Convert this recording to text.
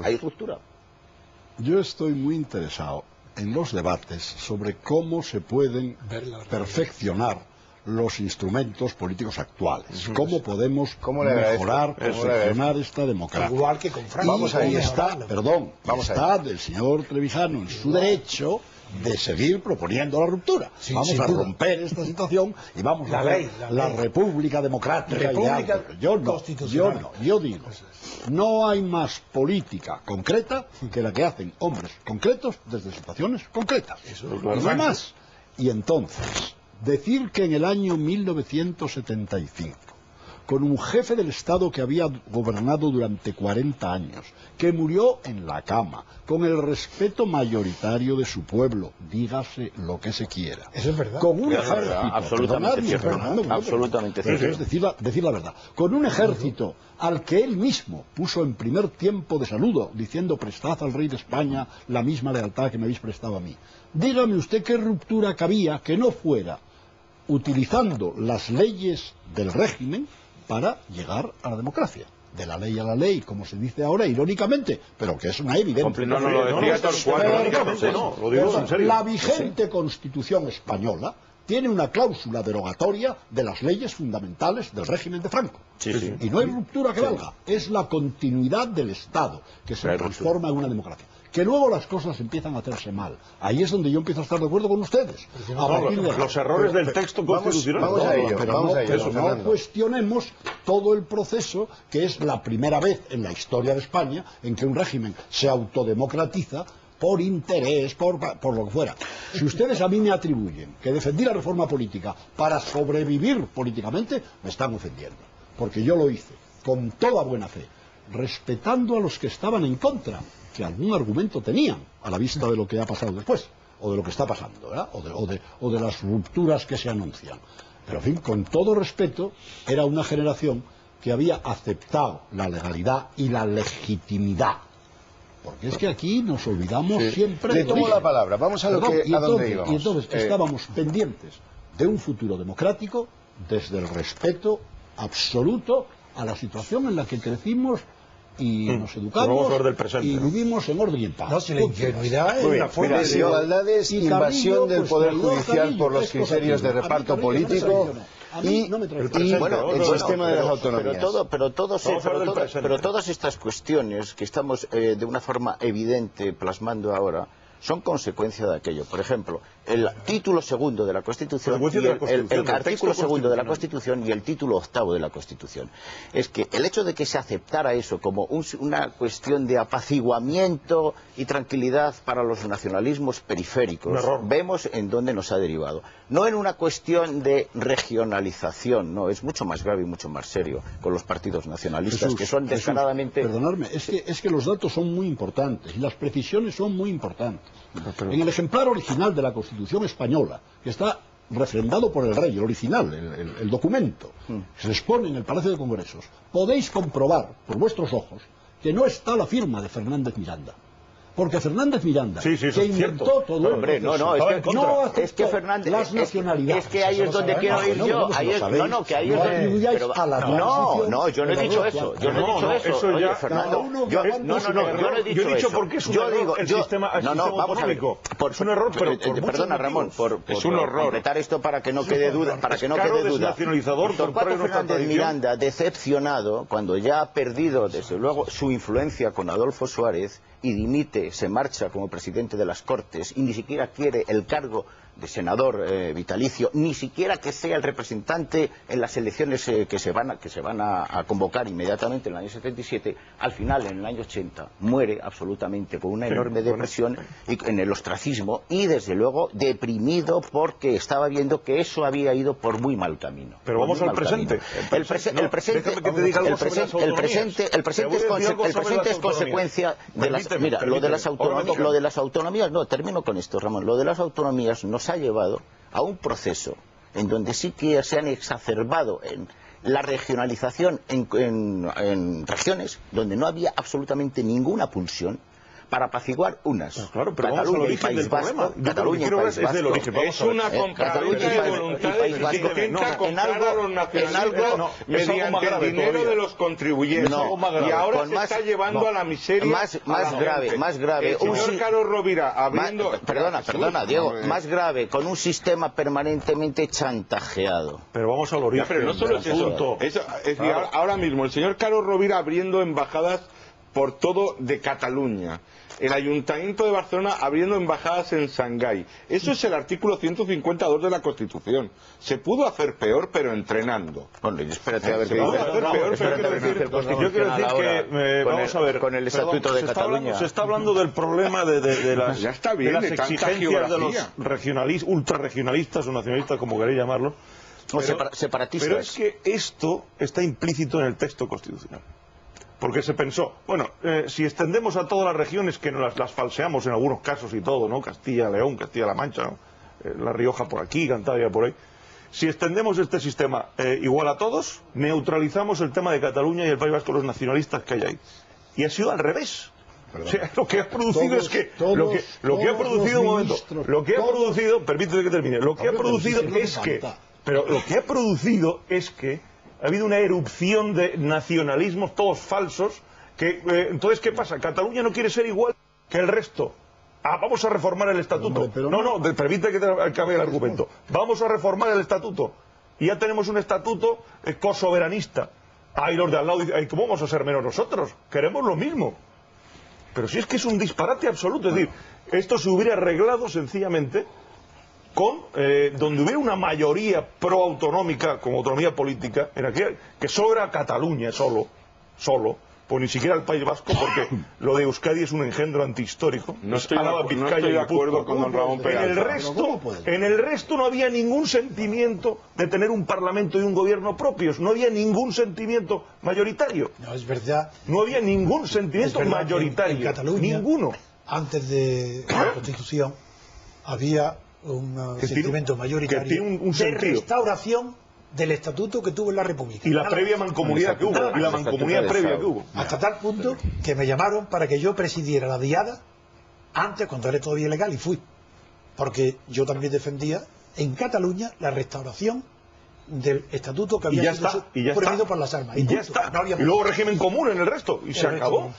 hay ruptura. Yo estoy muy interesado en los debates sobre cómo se pueden perfeccionar los instrumentos políticos actuales, cómo podemos mejorar, perfeccionar esta democracia. Igual que con Francia. Vamos a está el señor Trevijano en su derecho de seguir proponiendo la ruptura. Vamos a romper esta situación y vamos a ver la República Democrática. Yo digo, no hay más política concreta que la que hacen hombres concretos desde situaciones concretas. No hay más. Y entonces, decir que en el año 1975, con un jefe del Estado que había gobernado durante 40 años, que murió en la cama, con el respeto mayoritario de su pueblo, dígase lo que se quiera. Eso es verdad. Con un ejército, absolutamente cierto. Absolutamente cierto. Es decir la verdad. Con un ejército al que él mismo puso en primer tiempo de saludo, diciendo: prestad al rey de España la misma lealtad que me habéis prestado a mí. Dígame usted qué ruptura cabía que no fuera utilizando las leyes del régimen para llegar a la democracia. De la ley a la ley, como se dice ahora irónicamente, pero que es una evidente. La vigente Constitución española tiene una cláusula derogatoria de las leyes fundamentales del régimen de Franco. Y no hay ruptura que valga. Es la continuidad del Estado que se transforma en una democracia. Que luego las cosas empiezan a hacerse mal. Ahí es donde yo empiezo a estar de acuerdo con ustedes. Los errores del texto constitucional. Vamos a ello. No cuestionemos todo el proceso, que es la primera vez en la historia de España en que un régimen se autodemocratiza por interés, por lo que fuera. Si ustedes a mí me atribuyen que defendí la reforma política para sobrevivir políticamente, me están ofendiendo. Porque yo lo hice con toda buena fe, respetando a los que estaban en contra, que algún argumento tenían a la vista de lo que ha pasado después, o de lo que está pasando, ¿verdad? O de las rupturas que se anuncian. Pero, en fin, con todo respeto, era una generación que había aceptado la legalidad y la legitimidad. Porque es que aquí nos olvidamos siempre... Le tomo la palabra, vamos a donde íbamos. Y entonces estábamos pendientes de un futuro democrático desde el respeto absoluto a la situación en la que crecimos y nos educamos y vivimos en orden y en paz. No, si la ingenuidad es una forma de desigualdades, invasión del Poder Judicial por los criterios de reparto político y bueno, el sistema de las autonomías. Pero todas estas cuestiones que estamos de una forma evidente plasmando ahora son consecuencia de aquello. Por ejemplo, el título segundo de la Constitución, el artículo segundo de la Constitución y el título octavo de la Constitución. Es que el hecho de que se aceptara eso como una cuestión de apaciguamiento y tranquilidad para los nacionalismos periféricos, vemos en dónde nos ha derivado. No en una cuestión de regionalización, no, es mucho más grave y mucho más serio con los partidos nacionalistas, que son descaradamente... Perdonadme, es que los datos son muy importantes y las precisiones son muy importantes. En el ejemplar original de la Constitución española, que está refrendado por el rey, el original, el documento, se expone en el Palacio de Congresos, podéis comprobar por vuestros ojos que no está la firma de Fernández Miranda. Porque Fernández Miranda, que inventó todo el proceso, es que Fernández, las nacionalidades. Es que ahí es donde quiero ir yo. No, yo no he dicho eso. Yo no he dicho eso. Oye, Fernando, yo no he dicho eso. Yo he dicho porque es un error el sistema autonómico. Es un error, perdona, Ramón, por completar esto para que no quede duda. Doctor Paco Fernández Miranda, decepcionado, cuando ya ha perdido, desde luego, su influencia con Adolfo Suárez, y dimite, se marcha como presidente de las Cortes y ni siquiera quiere el cargo de senador vitalicio, ni siquiera que sea el representante en las elecciones que se van a convocar inmediatamente en el año 77, al final, en el año 80, muere absolutamente con una enorme depresión y en el ostracismo y, desde luego, deprimido porque estaba viendo que eso había ido por muy mal camino. Pero vamos al presente. El presente es consecuencia de las... Mira, lo de las autonomías, no, termino con esto, Ramón, lo de las autonomías nos ha llevado a un proceso en donde sí que se han exacerbado en la regionalización en regiones donde no había absolutamente ninguna pulsión, para apaciguar unas. Claro, pero Cataluña y País Vasco. Cataluña y País Vasco. Es una compraventa de voluntades que intenta comprar a los nacionalistas mediante el dinero de los contribuyentes. Y ahora se está llevando a la miseria. Más grave. El señor Carlos Rovira abriendo... Perdona, Diego. Más grave, con un sistema permanentemente chantajeado. Pero vamos al origen. Pero no solo es eso. Ahora mismo, el señor Carlos Rovira abriendo embajadas por todo de Cataluña. El Ayuntamiento de Barcelona abriendo embajadas en Shanghái. Eso es el artículo 152 de la Constitución. Se pudo hacer peor, pero entrenando. Bueno, espérate a ver qué dice. Yo quiero decir que, vamos a ver, con el Estatuto de Cataluña. Se está hablando del problema de las exigencias de los ultrarregionalistas o nacionalistas, como queréis llamarlo. Separatistas. Pero es que esto está implícito en el texto constitucional. Porque se pensó, bueno, si extendemos a todas las regiones, que las falseamos en algunos casos y todo, ¿no? Castilla, León, Castilla-La Mancha, ¿no? La Rioja por aquí, Cantabria por ahí. Si extendemos este sistema igual a todos, neutralizamos el tema de Cataluña y el País Vasco, los nacionalistas que hay ahí. Y ha sido al revés. O sea, lo que ha producido es que lo que ha producido, un momento, lo que ha producido, permíteme que termine, lo que ha producido es que ha habido una erupción de nacionalismos, todos falsos, que entonces, ¿qué pasa? Cataluña no quiere ser igual que el resto. Vamos a reformar el estatuto. Permite que te acabe el argumento. Vamos a reformar el estatuto. Y ya tenemos un estatuto cosoberanista. Y los de al lado dicen, ¿cómo vamos a ser menos nosotros? Queremos lo mismo. Pero si es que es un disparate absoluto. Es decir, esto se hubiera arreglado sencillamente con donde hubiera una mayoría pro-autonómica, como autonomía política, en aquella, que solo era Cataluña, solo, pues ni siquiera el País Vasco, porque lo de Euskadi es un engendro antihistórico. No estoy de acuerdo con don Ramón Peralta. En el resto no había ningún sentimiento de tener un parlamento y un gobierno propios, no había ningún sentimiento mayoritario. No, es verdad. No había ningún sentimiento mayoritario, en Cataluña, ninguno. Antes de la Constitución había un sentimiento mayoritario que tiene un de restauración del estatuto que tuvo en la República. Y la previa mancomunidad que hubo, y la mancomunidad previa que hubo. Hasta tal punto que me llamaron para que yo presidiera la diada antes, cuando era todavía legal, y fui. Porque yo también defendía en Cataluña la restauración del estatuto que había sido prohibido por las armas. Y ya está. Y luego régimen común en el resto. Y se acabó.